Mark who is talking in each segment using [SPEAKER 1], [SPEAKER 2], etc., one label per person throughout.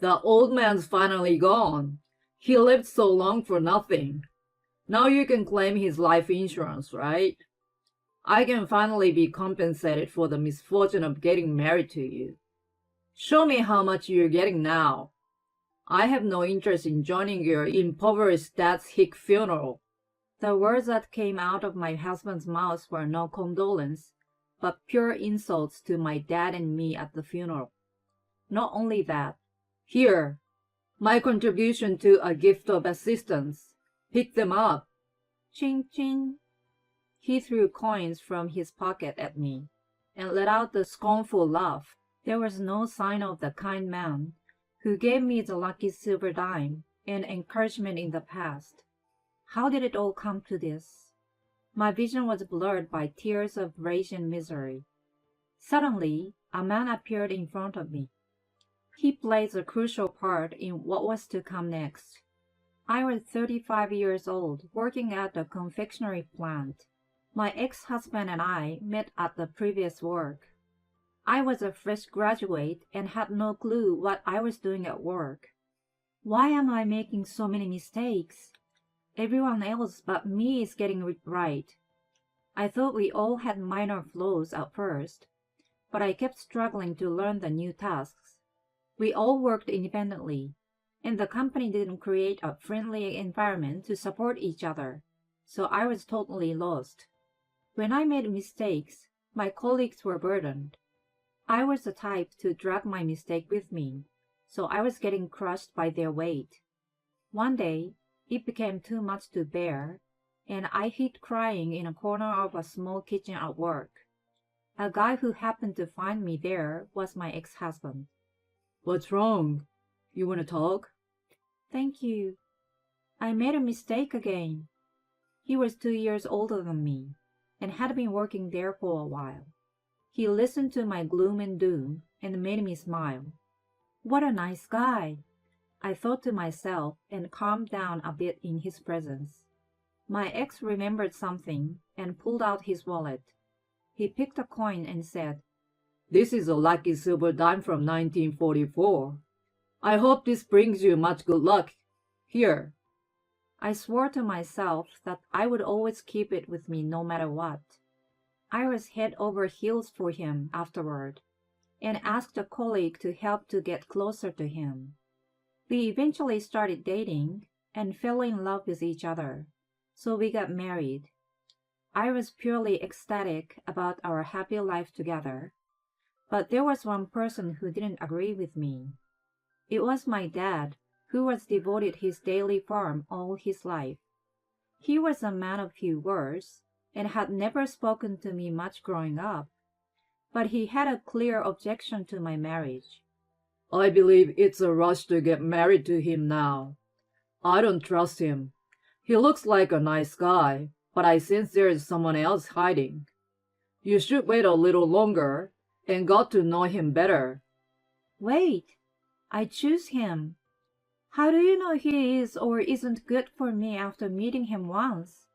[SPEAKER 1] The old man's finally gone. He lived so long for nothing. Now you can claim his life insurance, right? I can finally be compensated for the misfortune of getting married to you. Show me how much you're getting now. I have no interest in joining your impoverished dad's hick funeral. The words that came out of my husband's mouth were no condolence, but pure insults to my dad and me at the funeral. Not only that, here, my contribution to a gift of assistance. Pick them up. Ching ching. He threw coins from his pocket at me and let out a scornful laugh. There was no sign of the kind man who gave me the lucky silver dime and encouragement in the past. How did it all come to this? My vision was blurred by tears of rage and misery. Suddenly, a man appeared in front of me. He played a crucial part in what was to come next. I was 35 years old, working at a confectionery plant. My ex-husband and I met at the previous work. I was a fresh graduate and had no clue what I was doing at work. Why am I making so many mistakes? Everyone else but me is getting it right. I thought we all had minor flaws at first, but I kept struggling to learn the new tasks. We all worked independently, and the company didn't create a friendly environment to support each other, so I was totally lost. When I made mistakes, my colleagues were burdened. I was the type to drag my mistake with me, so I was getting crushed by their weight. One day, it became too much to bear, and I hid crying in a corner of a small kitchen at work. A guy who happened to find me there was my ex-husband. What's wrong? You want to talk? Thank you. I made a mistake again. He was 2 years older than me and had been working there for a while. He listened to my gloom and doom and made me smile. What a nice guy, I thought to myself and calmed down a bit in his presence. My ex remembered something and pulled out his wallet. He picked a coin and said, "This is a lucky silver dime from 1944. I hope this brings you much good luck. Here." I swore to myself that I would always keep it with me no matter what. I was head over heels for him afterward, and asked a colleague to help to get closer to him. We eventually started dating and fell in love with each other, so we got married. I was purely ecstatic about our happy life together, but there was one person who didn't agree with me. It was my dad, who was devoted his daily farm all his life. He was a man of few words and had never spoken to me much growing up, but he had a clear objection to my marriage. "I believe it's a rush to get married to him now. I don't trust him. He looks like a nice guy, but I sense there is someone else hiding. You should wait a little longer and got to know him better." Wait, I choose him. How do you know he is or isn't good for me after meeting him once?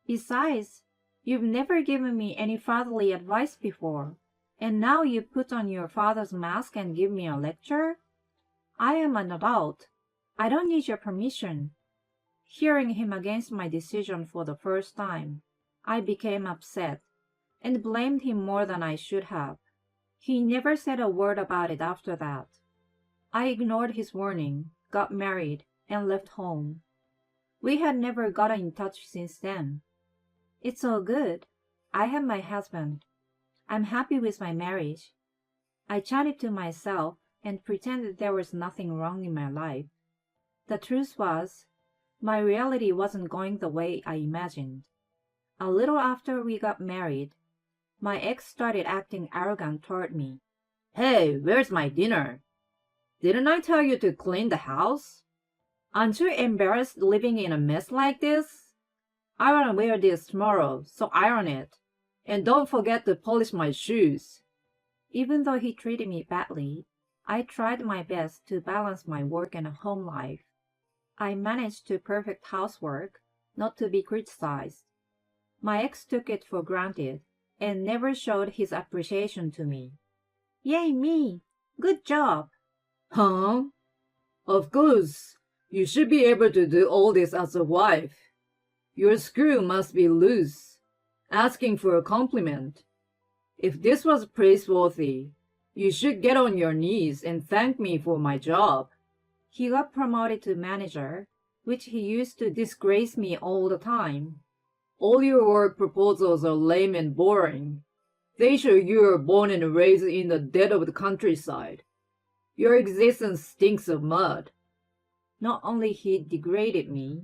[SPEAKER 1] Besides, you've never given me any fatherly advice before, and now you put on your father's mask and give me a lecture? I am an adult. I don't need your permission. Hearing him against my decision for the first time, I became upset and blamed him more than I should have. He never said a word about it after that. I ignored his warning, got married, and left home. We had never gotten in touch since then. It's all good. I have my husband. I'm happy with my marriage. I chatted to myself and pretended there was nothing wrong in my life. The truth was, my reality wasn't going the way I imagined. A little after we got married, my ex started acting arrogant toward me. "Hey, where's my dinner? Didn't I tell you to clean the house? Aren't you embarrassed living in a mess like this? I want to wear this tomorrow, so iron it. And don't forget to polish my shoes." Even though he treated me badly, I tried my best to balance my work and home life. I managed to perfect housework, not to be criticized. My ex took it for granted and never showed his appreciation to me. "Yay me! Good job!" "Huh? Of course, you should be able to do all this as a wife. Your screw must be loose, asking for a compliment. If this was praiseworthy, you should get on your knees and thank me for my job. He got promoted to manager, which he used to disgrace me all the time. All your work proposals are lame and boring. They show you were born and raised in the dead of the countryside. Your existence stinks of mud. Not only he degraded me,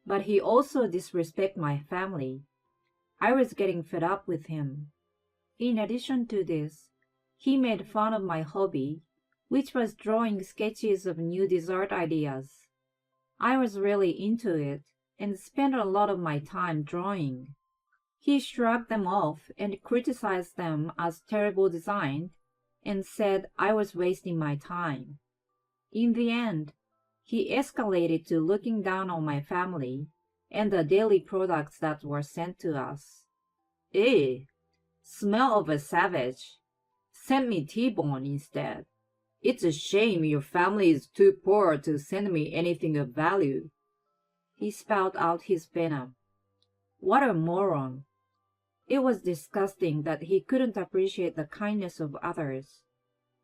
[SPEAKER 1] but he also disrespected my family. I was getting fed up with him. In addition to this, he made fun of my hobby, which was drawing sketches of new dessert ideas. I was really into it and spent a lot of my time drawing. He shrugged them off and criticized them as terrible design and said I was wasting my time. In the end, he escalated to looking down on my family and the daily products that were sent to us. Ew, smell of a savage. Send me T-bone instead. It's a shame your family is too poor to send me anything of value. He spouted out his venom. What a moron. It was disgusting that he couldn't appreciate the kindness of others.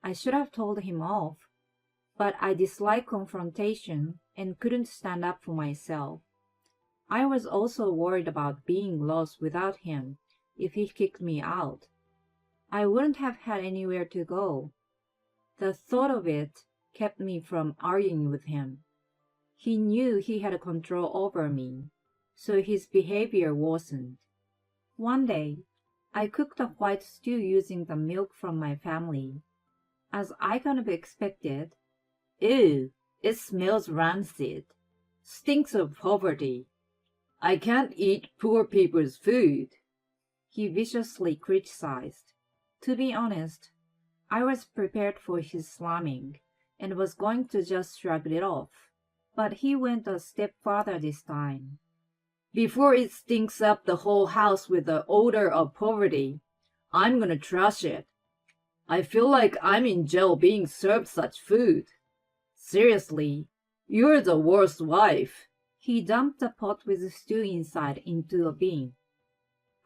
[SPEAKER 1] I should have told him off, but I disliked confrontation and couldn't stand up for myself. I was also worried about being lost without him if he kicked me out. I wouldn't have had anywhere to go. The thought of it kept me from arguing with him. He knew he had control over me, so his behavior worsened. One day, I cooked a white stew using the milk from my family. As I kind of expected, ew, it smells rancid. Stinks of poverty. I can't eat poor people's food. He viciously criticized. To be honest, I was prepared for his slamming and was going to just shrug it off. But he went a step farther this time. Before it stinks up the whole house with the odor of poverty, I'm gonna trash it. I feel like I'm in jail being served such food. Seriously, you're the worst wife. He dumped the pot with the stew inside into a bin.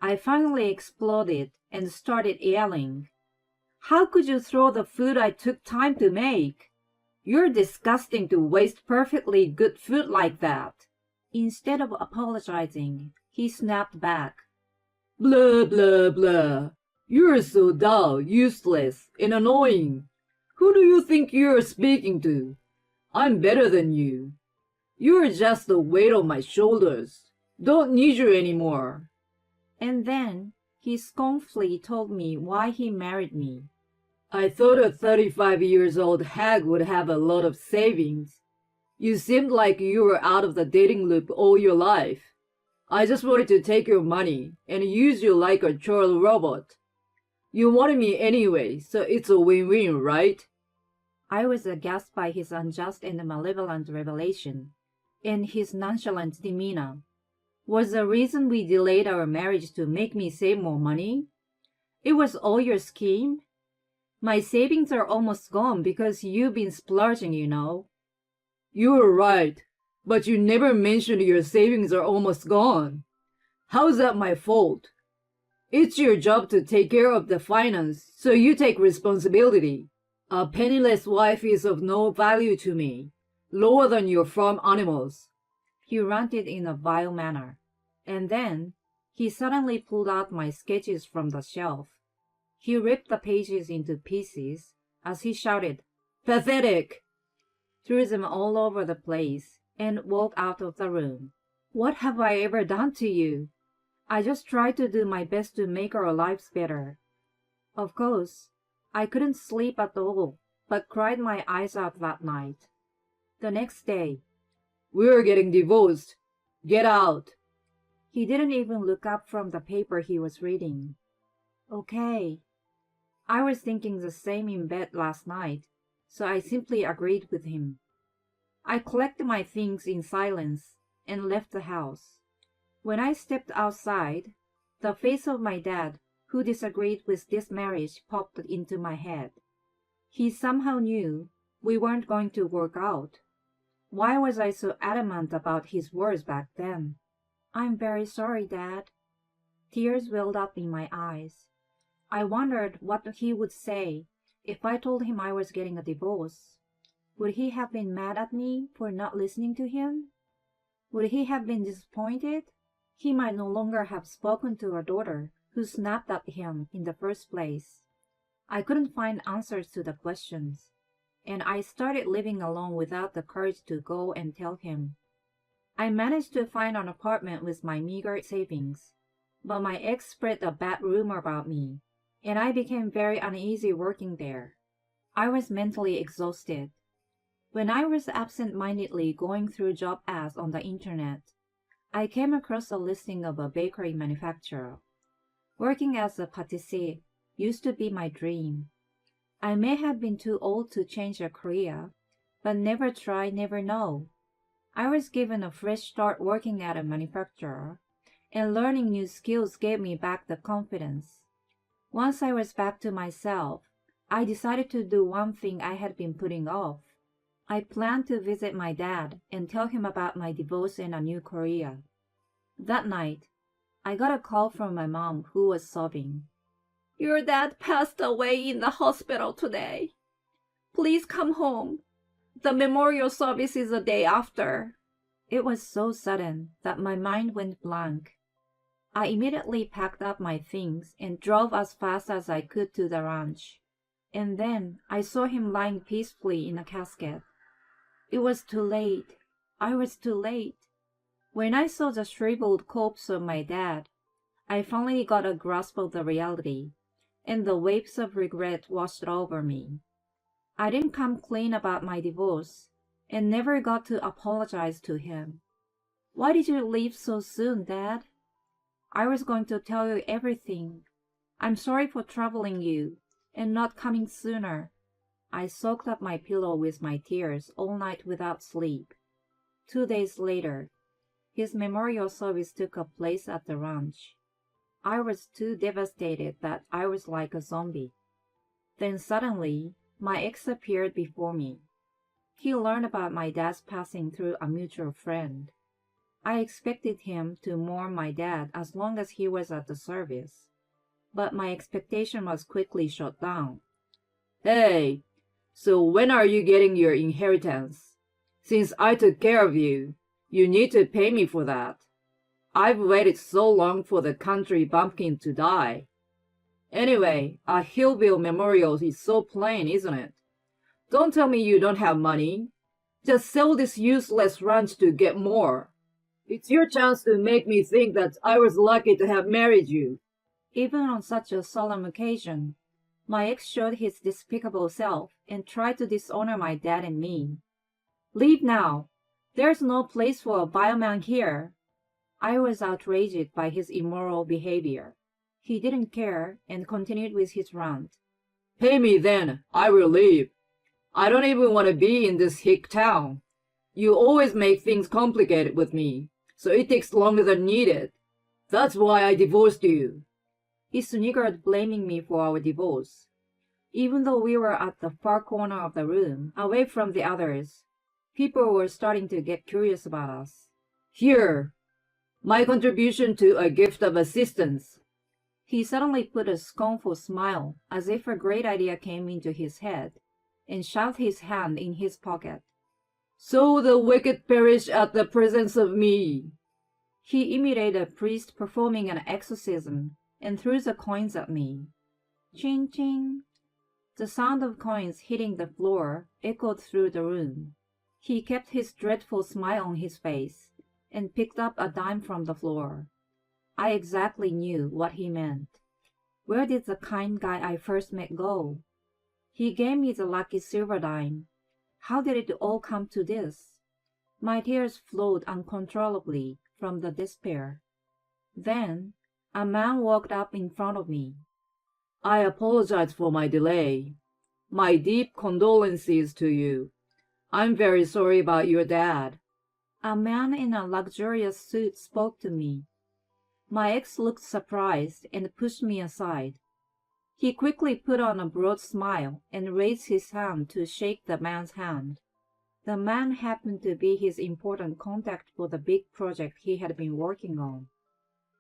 [SPEAKER 1] I finally exploded and started yelling. How could you throw the food I took time to make? You're disgusting to waste perfectly good food like that. Instead of apologizing, he snapped back. Blah, blah, blah. You're so dull, useless, and annoying. Who do you think you're speaking to? I'm better than you. You're just the weight on my shoulders. Don't need you anymore. And then he scornfully told me why he married me. I thought a 35-year-old hag would have a lot of savings. You seemed like you were out of the dating loop all your life. I just wanted to take your money and use you like a child robot. You wanted me anyway, so it's a win-win, right? I was aghast by his unjust and malevolent revelation, and his nonchalant demeanor. Was the reason we delayed our marriage to make me save more money? It was all your scheme? My savings are almost gone because you've been splurging, you know. You were right, but you never mentioned your savings are almost gone. How's that my fault? It's your job to take care of the finance, so you take responsibility. A penniless wife is of no value to me, lower than your farm animals. He ranted in a vile manner, and then he suddenly pulled out my sketches from the shelf. He ripped the pages into pieces as he shouted, "Pathetic!" threw them all over the place, and walked out of the room. What have I ever done to you? I just tried to do my best to make our lives better. Of course, I couldn't sleep at all, but cried my eyes out that night. The next day, "We're getting divorced. Get out." He didn't even look up from the paper he was reading. Okay. I was thinking the same in bed last night, so I simply agreed with him. I collected my things in silence and left the house. When I stepped outside, the face of my dad, who disagreed with this marriage, popped into my head. He somehow knew we weren't going to work out,
[SPEAKER 2] Why was I so adamant about his words back then? I'm very sorry, Dad. Tears welled up in my eyes. I wondered what he would say if I told him I was getting a divorce. Would he have been mad at me for not listening to him? Would he have been disappointed? He might no longer have spoken to our daughter, who snapped at him in the first place. I couldn't find answers to the questions, and I started living alone without the courage to go and tell him. I managed to find an apartment with my meager savings, but my ex spread a bad rumor about me, and I became very uneasy working there. I was mentally exhausted. When I was absent-mindedly going through job ads on the internet, I came across a listing of a bakery manufacturer. Working as a pâtissier used to be my dream. I may have been too old to change a career, but never try, never know. I was given a fresh start working at a manufacturer, and learning new skills gave me back the confidence. Once I was back to myself, I decided to do one thing I had been putting off. I planned to visit my dad and tell him about my divorce and a new career. That night, I got a call from my mom, who was sobbing. "Your dad passed away in the hospital today. Please come home. The memorial service is the day after." It was so sudden that my mind went blank. I immediately packed up my things and drove as fast as I could to the ranch. And then I saw him lying peacefully in a casket. It was too late. I was too late. When I saw the shriveled corpse of my dad, I finally got a grasp of the reality, and the waves of regret washed over me. I didn't come clean about my divorce, and never got to apologize to him. "Why did you leave so soon, Dad?" "I was going to tell you everything. I'm sorry for troubling you, and not coming sooner." I soaked up my pillow with my tears all night without sleep. 2 days later, his memorial service took place at the ranch. I was too devastated that I was like a zombie. Then suddenly, my ex appeared before me. He learned about my dad's passing through a mutual friend. I expected him to mourn my dad as long as he was at the service, but my expectation was quickly shut down.
[SPEAKER 1] "Hey, so when are you getting your inheritance? Since I took care of you, you need to pay me for that. I've waited so long for the country bumpkin to die. Anyway, a hillbilly memorial is so plain, isn't it? Don't tell me you don't have money. Just sell this useless ranch to get more. It's your chance to make me think that I was lucky to have married you."
[SPEAKER 2] Even on such a solemn occasion, my ex showed his despicable self and tried to dishonor my dad and me. "Leave now. There's no place for a vile man here." I was outraged by his immoral behavior. He didn't care and continued with his rant.
[SPEAKER 1] "Pay me then, I will leave. I don't even want to be in this hick town. You always make things complicated with me, so it takes longer than needed. That's why I divorced you."
[SPEAKER 2] He sniggered, blaming me for our divorce. Even though we were at the far corner of the room, away from the others, people were starting to get curious about us.
[SPEAKER 1] "Here, my contribution to a gift of assistance."
[SPEAKER 2] He suddenly put a scornful smile, as if a great idea came into his head, and shoved his hand in his pocket.
[SPEAKER 1] "So the wicked perish at the presence of me."
[SPEAKER 2] He imitated a priest performing an exorcism and threw the coins at me. Ching ching. The sound of coins hitting the floor echoed through the room. He kept his dreadful smile on his face and picked up a dime from the floor. I exactly knew what he meant. Where did the kind guy I first met go? He gave me the lucky silver dime. How did it all come to this? My tears flowed uncontrollably from the despair. Then a man walked up in front of me.
[SPEAKER 1] "I apologize for my delay. My deep condolences to you. I'm very sorry about your dad."
[SPEAKER 2] A man in a luxurious suit spoke to me. My ex looked surprised and pushed me aside. He quickly put on a broad smile and raised his hand to shake the man's hand. The man happened to be his important contact for the big project he had been working on.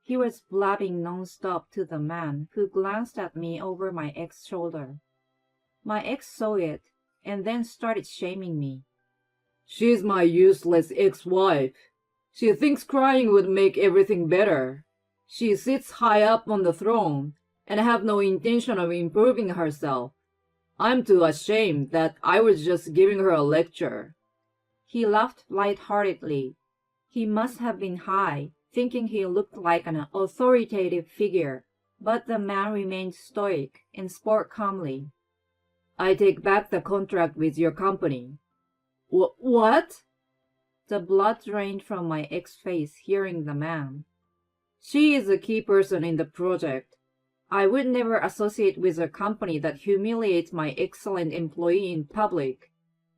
[SPEAKER 2] He was blabbing non-stop to the man, who glanced at me over my ex's shoulder. My ex saw it, and then started shaming me.
[SPEAKER 1] She's my useless ex-wife. She thinks crying would make everything better. She sits high up on the throne and have no intention of improving herself. I'm too ashamed that I was just giving her a lecture.
[SPEAKER 2] He laughed light-heartedly. He must have been high, thinking he looked like an authoritative figure, but the man remained stoic and spoke calmly.
[SPEAKER 1] I take back the contract with your company. What?
[SPEAKER 2] The blood drained from my ex's face hearing the man.
[SPEAKER 1] She is a key person in the project. I would never associate with a company that humiliates my excellent employee in public.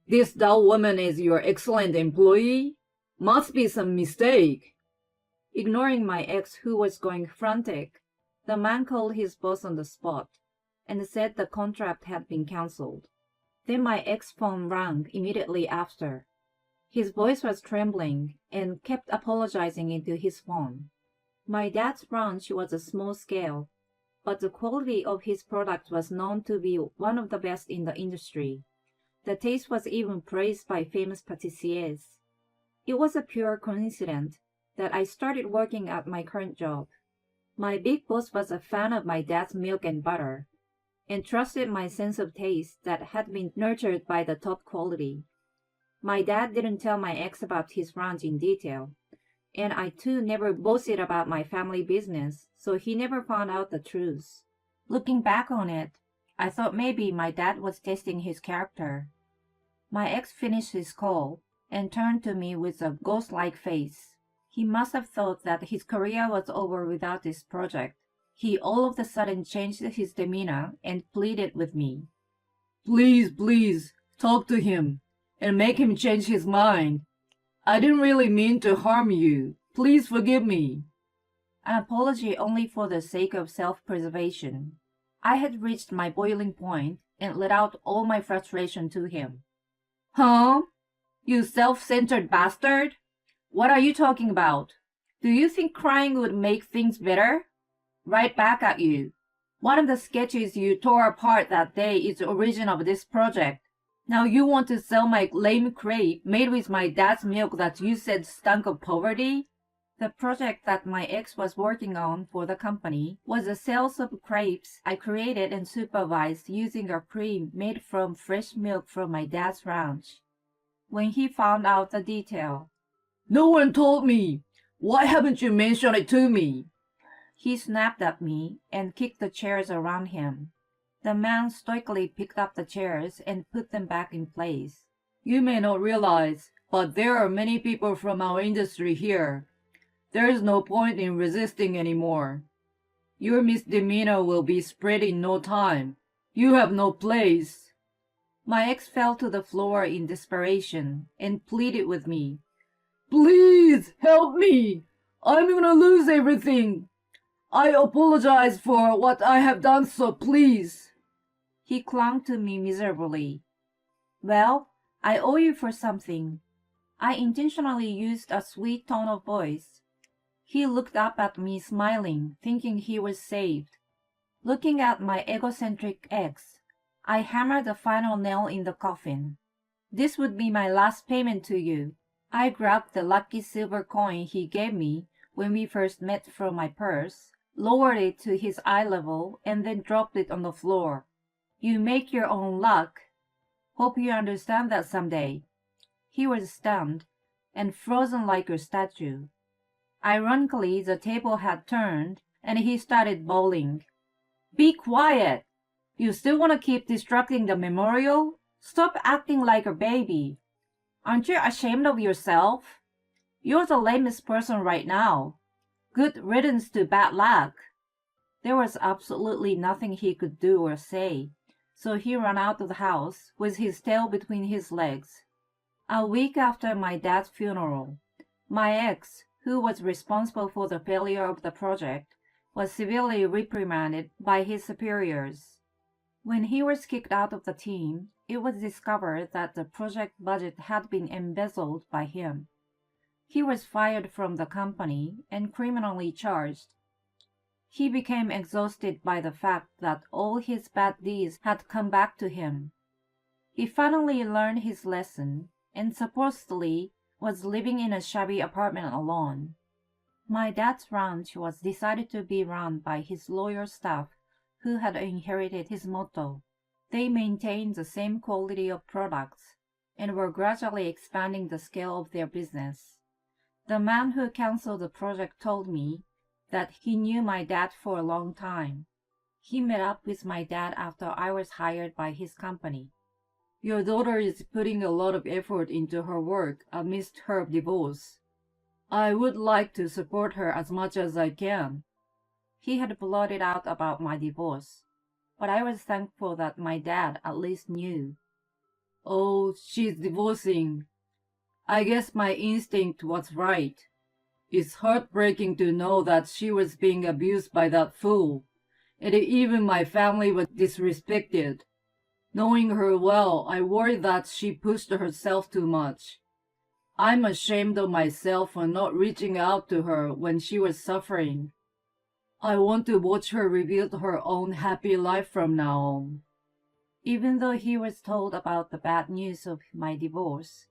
[SPEAKER 1] This dull woman is your excellent employee? Must be some mistake.
[SPEAKER 2] Ignoring my ex, who was going frantic, the man called his boss on the spot and said the contract had been cancelled. Then my ex's phone rang immediately after. His voice was trembling and kept apologizing into his phone. My dad's ranch was a small scale, but the quality of his product was known to be one of the best in the industry. The taste was even praised by famous pâtissiers. It was a pure coincidence that I started working at my current job. My big boss was a fan of my dad's milk and butter, and trusted my sense of taste that had been nurtured by the top quality. My dad didn't tell my ex about his ranch in detail, and I too never boasted about my family business, so he never found out the truth. Looking back on it, I thought maybe my dad was testing his character. My ex finished his call and turned to me with a ghost-like face. He must have thought that his career was over without this project. He all of a sudden changed his demeanor and pleaded with me.
[SPEAKER 1] Please, talk to him and make him change his mind. I didn't really mean to harm you. Please forgive me.
[SPEAKER 2] An apology only for the sake of self-preservation. I had reached my boiling point and let out all my frustration to him.
[SPEAKER 1] Huh? You self-centered bastard? What are you talking about? Do you think crying would make things better? Right back at you. One of the sketches you tore apart that day is the origin of this project. Now you want to sell my lame crepe made with my dad's milk that you said stunk of poverty? The project that my ex was working on for the company was the sales of crepes I created and supervised using a cream made from fresh milk from my dad's ranch. When he found out the detail, No one told me. Why haven't you mentioned it to me?
[SPEAKER 2] He snapped at me and kicked the chairs around him. The man stoically picked up the chairs and put them back in place.
[SPEAKER 1] You may not realize, but there are many people from our industry here. There is no point in resisting anymore. Your misdemeanor will be spread in no time. You have no place.
[SPEAKER 2] My ex fell to the floor in desperation and pleaded with me.
[SPEAKER 1] Please help me. I'm gonna lose everything. I apologize for what I have done, so please.
[SPEAKER 2] He clung to me miserably. Well, I owe you for something. I intentionally used a sweet tone of voice. He looked up at me smiling, thinking he was saved. Looking at my egocentric ex, I hammered the final nail in the coffin. This would be my last payment to you. I grabbed the lucky silver coin he gave me when we first met from my purse, lowered it to his eye level, and then dropped it on the floor. You make your own luck. Hope you understand that someday. He was stunned and frozen like a statue. Ironically, the table had turned, and he started bawling. Be quiet! You still want to keep distracting the memorial? Stop acting like a baby. Aren't you ashamed of yourself? You're the lamest person right now. Good riddance to bad luck. There was absolutely nothing he could do or say, so he ran out of the house with his tail between his legs. A week after my dad's funeral, my ex, who was responsible for the failure of the project, was severely reprimanded by his superiors. When he was kicked out of the team, it was discovered that the project budget had been embezzled by him. He was fired from the company and criminally charged. He became exhausted by the fact that all his bad deeds had come back to him. He finally learned his lesson and supposedly was living in a shabby apartment alone. My dad's ranch was decided to be run by his lawyer staff who had inherited his motto. They maintained the same quality of products and were gradually expanding the scale of their business. The man who canceled the project told me that he knew my dad for a long time. He met up with my dad after I was hired by his company.
[SPEAKER 1] Your daughter is putting a lot of effort into her work amidst her divorce. I would like to support her as much as I can.
[SPEAKER 2] He had blurted out about my divorce, but I was thankful that my dad at least knew.
[SPEAKER 1] Oh, she's divorcing. I guess my instinct was right. It's heartbreaking to know that she was being abused by that fool, and even my family was disrespected. Knowing her well, I worry that she pushed herself too much. I'm ashamed of myself for not reaching out to her when she was suffering. I want to watch her rebuild her own happy life from now on.
[SPEAKER 2] Even though he was told about the bad news of my divorce,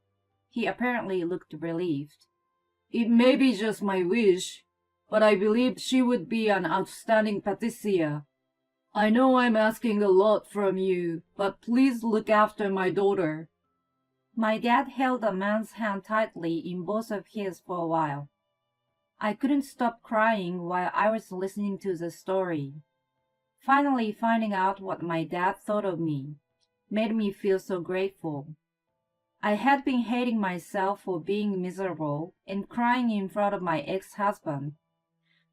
[SPEAKER 2] he apparently looked relieved.
[SPEAKER 1] It may be just my wish, but I believe she would be an outstanding patissier. I know I'm asking a lot from you, but please look after my daughter.
[SPEAKER 2] My dad held the man's hand tightly in both of his for a while. I couldn't stop crying while I was listening to the story. Finally finding out what my dad thought of me made me feel so grateful. I had been hating myself for being miserable and crying in front of my ex-husband.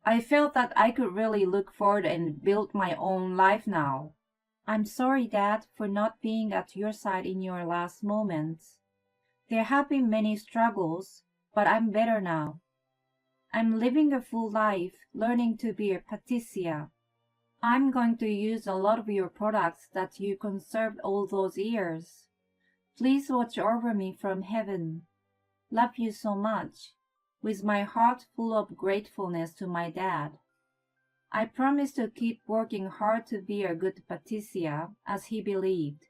[SPEAKER 2] I felt that I could really look forward and build my own life now. I'm sorry, Dad, for not being at your side in your last moments. There have been many struggles, but I'm better now. I'm living a full life, learning to be a patissier. I'm going to use a lot of your products that you conserved all those years. Please watch over me from heaven. Love you so much. With my heart full of gratefulness to my dad. I promise to keep working hard to be a good patissier, as he believed.